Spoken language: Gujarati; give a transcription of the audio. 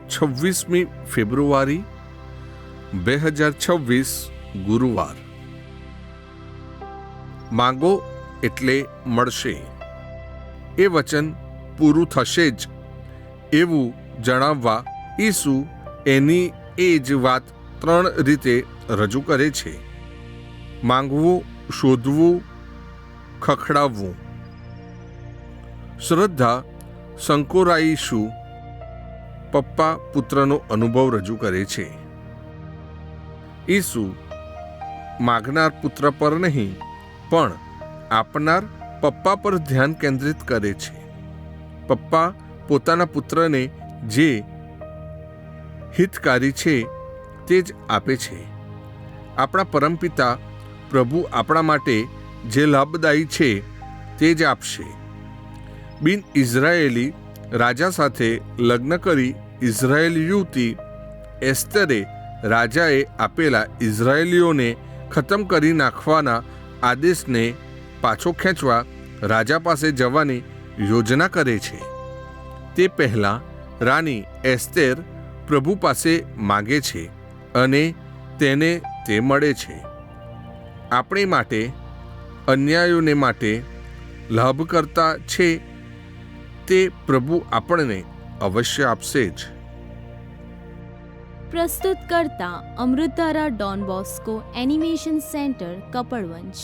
26મી ફેબ્રુઆરી 2026 ગુરુવાર. માંગો એટલે મળશે. એ વચન પૂરું થશે જ એવું જણાવવા ઈસુ એની એ જ વાત 3 રીતે રજૂ કરે છે: માંગવું, શોધવું, ખખડાવવું. શ્રદ્ધા સંકોરાઈશું પપ્પા પુત્રનો અનુભવ રજૂ કરે છે. ઈસુ માગનાર પુત્ર પર નહીં પણ આપનાર પપ્પા પર ધ્યાન કેન્દ્રિત કરે છે. પપ્પા પોતાના પુત્રને જે હિતકારી છે તે જ આપે છે. આપણા પરમપિતા પ્રભુ આપણા માટે જે લાભદાયી છે તે જ આપશે. બિન ઇઝરાયેલી રાજા સાથે લગ્ન કરી ઇઝરાયેલી યુવતી એસ્તરે રાજાએ આપેલા ઇઝરાયેલીઓને ખતમ કરી નાખવાના આદેશને પાછો ખેંચવા રાજા પાસે જવાની યોજના કરે છે. તે પહેલાં રાણી એસ્તેર પ્રભુ પાસે માગે છે અને તેને તે મળે છે. આપણી માટે, અન્યાયોને માટે લાભકર્તા છે તે પ્રભુ આપણને અવશ્ય આપશે જ. પ્રસ્તુત કરતા અમૃતધારા Don Bosco animation centre, Kapadvanj.